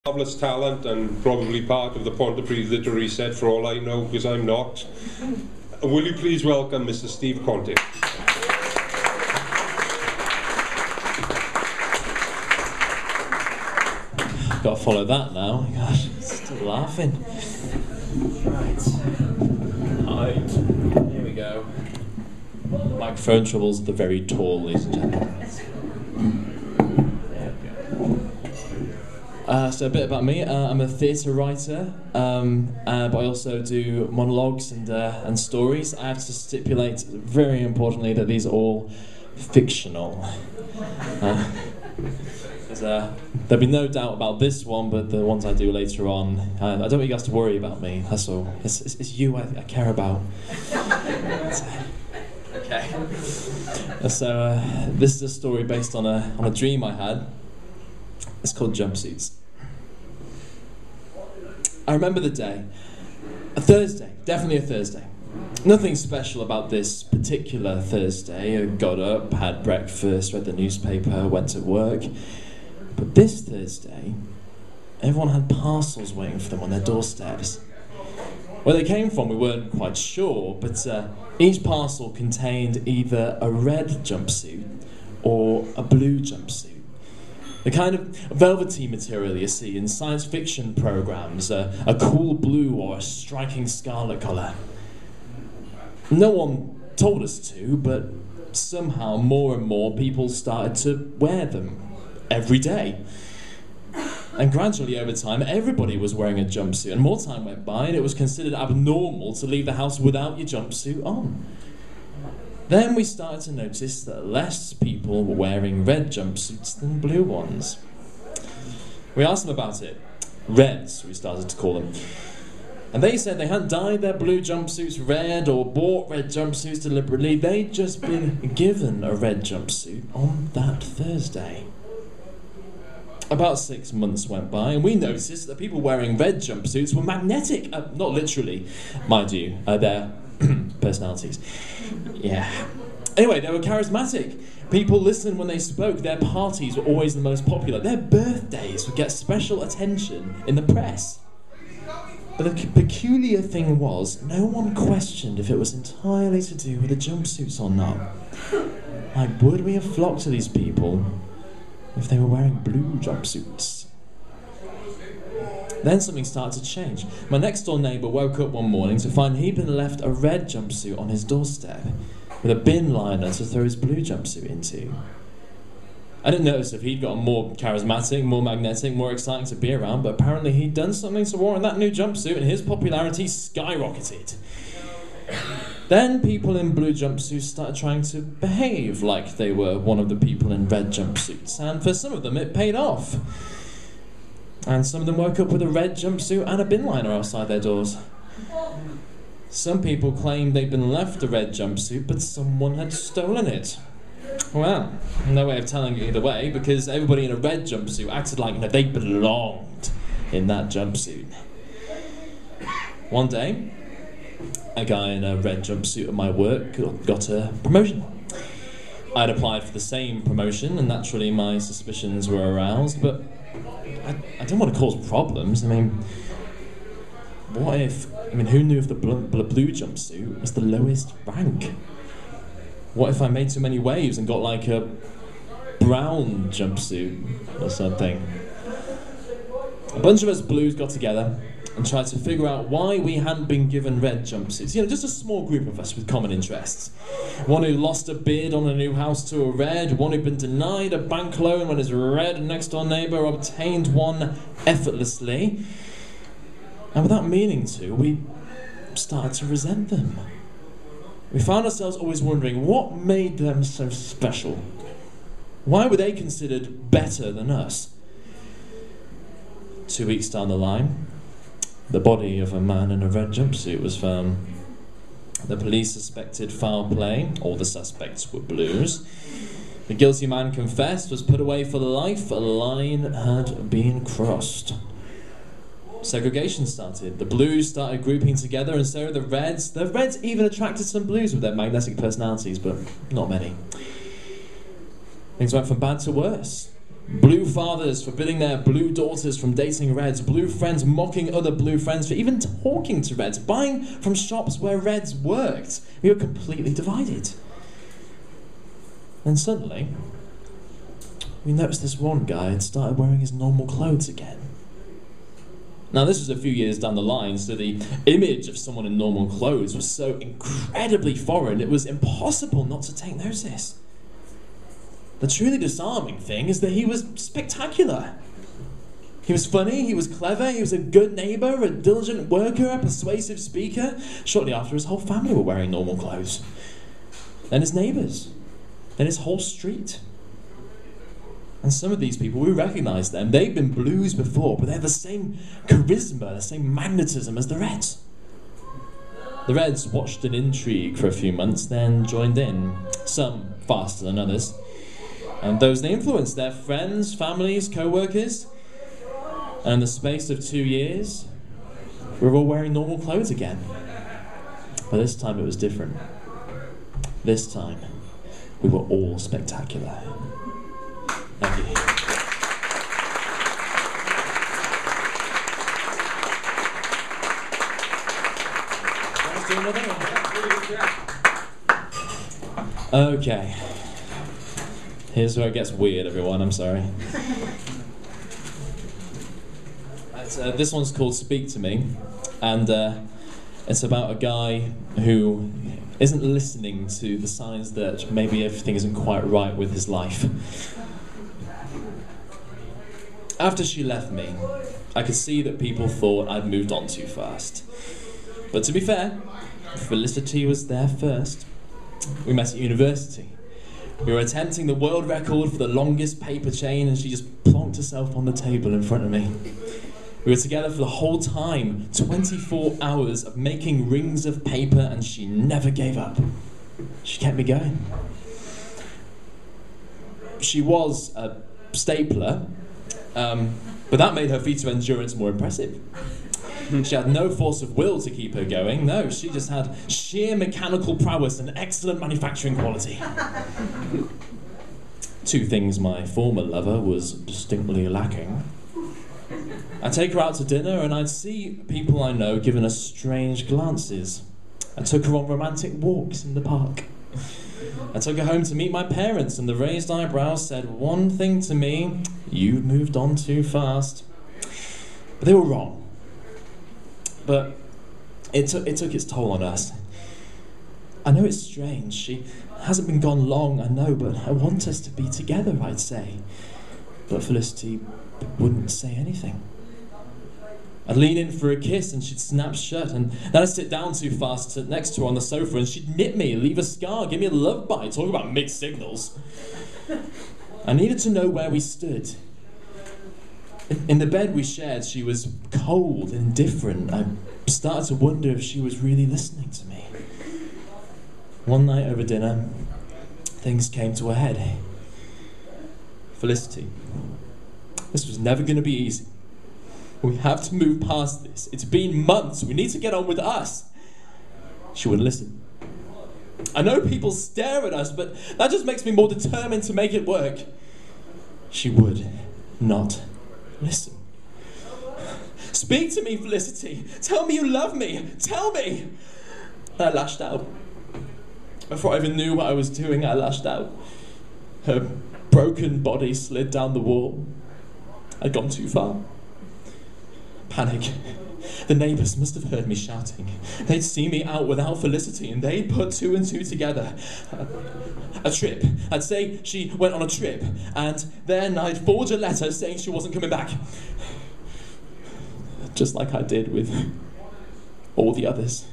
Marvellous talent and probably part of the Pontypridd literary set for all I know, because I'm not. Will you please welcome Mr. Steve Quantick. Got to follow that now. Gosh, still laughing. Right. Here we go. Microphone troubles are the very tall, ladies and gentlemen. There we go. So a bit about me. I'm a theatre writer, but I also do monologues and stories. I have to stipulate, very importantly, that these are all fictional. There'll be no doubt about this one, but the ones I do later on, I don't want you guys to worry about me, that's all. It's you I care about. Okay. So this is a story based on a dream I had. It's called Jumpsuits. I remember the day. A Thursday, definitely a Thursday. Nothing special about this particular Thursday. I got up, had breakfast, read the newspaper, went to work. But this Thursday, everyone had parcels waiting for them on their doorsteps. Where they came from, we weren't quite sure, but each parcel contained either a red jumpsuit or a blue jumpsuit. The kind of velvety material you see in science fiction programs, a cool blue or a striking scarlet colour. No one told us to, but somehow more and more people started to wear them. Every day. And gradually over time, everybody was wearing a jumpsuit, and more time went by and it was considered abnormal to leave the house without your jumpsuit on. Then we started to notice that less people were wearing red jumpsuits than blue ones. We asked them about it. Reds, we started to call them. And they said they hadn't dyed their blue jumpsuits red or bought red jumpsuits deliberately. They'd just been given a red jumpsuit on that Thursday. About 6 months went by, and we noticed that people wearing red jumpsuits were magnetic. Not literally, mind you, their personalities. Yeah. Anyway, they were charismatic. People listened when they spoke. Their parties were always the most popular. Their birthdays would get special attention in the press. But the peculiar thing was, no one questioned if it was entirely to do with the jumpsuits or not. Like, would we have flocked to these people if they were wearing blue jumpsuits? Then something started to change. My next door neighbour woke up one morning to find he'd been left a red jumpsuit on his doorstep with a bin liner to throw his blue jumpsuit into. I didn't notice if he'd gotten more charismatic, more magnetic, more exciting to be around, but apparently he'd done something to warrant that new jumpsuit and his popularity skyrocketed. Then people in blue jumpsuits started trying to behave like they were one of the people in red jumpsuits, and for some of them it paid off. And some of them woke up with a red jumpsuit and a bin liner outside their doors. Some people claimed they'd been left a red jumpsuit, but someone had stolen it. Well, no way of telling either way, because everybody in a red jumpsuit acted like they belonged in that jumpsuit. One day, a guy in a red jumpsuit at my work got a promotion. I'd applied for the same promotion, and naturally my suspicions were aroused, but I didn't want to cause problems. I mean, who knew if the blue jumpsuit was the lowest rank? What if I made too many waves and got like a brown jumpsuit or something? A bunch of us blues got together and tried to figure out why we hadn't been given red jumpsuits. Just a small group of us with common interests. One who lost a bid on a new house to a red, one who'd been denied a bank loan when his red next door neighbour obtained one effortlessly. And without meaning to, we started to resent them. We found ourselves always wondering what made them so special. Why were they considered better than us? 2 weeks down the line, the body of a man in a red jumpsuit was found. The police suspected foul play. All the suspects were blues. The guilty man confessed, was put away for life. A line had been crossed. Segregation started. The blues started grouping together, and so the reds. The reds even attracted some blues with their magnetic personalities, but not many. Things went from bad to worse. Blue fathers forbidding their blue daughters from dating reds, blue friends mocking other blue friends for even talking to reds, buying from shops where reds worked. We were completely divided. Then suddenly, we noticed this one guy had started wearing his normal clothes again. Now this was a few years down the line, so the image of someone in normal clothes was so incredibly foreign, it was impossible not to take notice. The truly disarming thing is that he was spectacular. He was funny, he was clever, he was a good neighbour, a diligent worker, a persuasive speaker. Shortly after, his whole family were wearing normal clothes. Then his neighbours. Then his whole street. And some of these people, we recognise them. They've been blues before, but they have the same charisma, the same magnetism as the Reds. The Reds watched in intrigue for a few months, then joined in, some faster than others. And those they influenced, their friends, families, co-workers. And in the space of 2 years, we were all wearing normal clothes again. But this time it was different. This time, we were all spectacular. Thank you. Let's do another one. Okay. Here's where it gets weird, everyone. I'm sorry. This one's called Speak to Me, and it's about a guy who isn't listening to the signs that maybe everything isn't quite right with his life. After she left me, I could see that people thought I'd moved on too fast. But to be fair, Felicity was there first. We met at university. We were attempting the world record for the longest paper chain, and she just plonked herself on the table in front of me. We were together for the whole time, 24 hours of making rings of paper, and she never gave up. She kept me going. She was a stapler, but that made her feat of endurance more impressive. She had no force of will to keep her going. No, she just had sheer mechanical prowess and excellent manufacturing quality. Two things my former lover was distinctly lacking. I'd take her out to dinner and I'd see people I know giving us strange glances. I took her on romantic walks in the park. I took her home to meet my parents, and the raised eyebrows said one thing to me: you've moved on too fast. But they were wrong. But it took its toll on us. I know it's strange. She hasn't been gone long, I know, but I want us to be together, I'd say. But Felicity wouldn't say anything. I'd lean in for a kiss and she'd snap shut, and then I'd sit down too fast next to her on the sofa and she'd nip me, leave a scar, give me a love bite, talk about mixed signals. I needed to know where we stood. In the bed we shared, she was cold, indifferent. I started to wonder if she was really listening to me. One night over dinner, things came to a head. Felicity, this was never going to be easy. We have to move past this. It's been months. We need to get on with us. She wouldn't listen. I know people stare at us, but that just makes me more determined to make it work. She would not listen. Speak to me, Felicity. Tell me you love me. Tell me. I lashed out. Before I even knew what I was doing, I lashed out. Her broken body slid down the wall. I'd gone too far. Panic. The neighbours must have heard me shouting. They'd see me out without Felicity, and they'd put two and two together. A trip. I'd say she went on a trip, and then I'd forge a letter saying she wasn't coming back. Just like I did with all the others.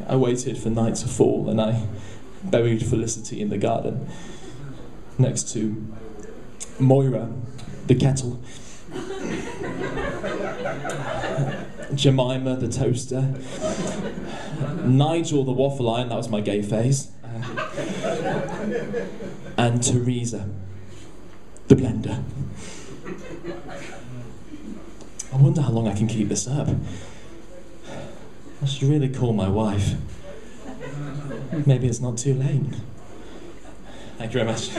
I waited for night to fall, and I buried Felicity in the garden, next to Moira, the kettle, Jemima, the toaster, Nigel, the waffle iron, that was my gay phase, and Teresa, the blender. I wonder how long I can keep this up. I should really call my wife. Maybe it's not too late. Thank you very much.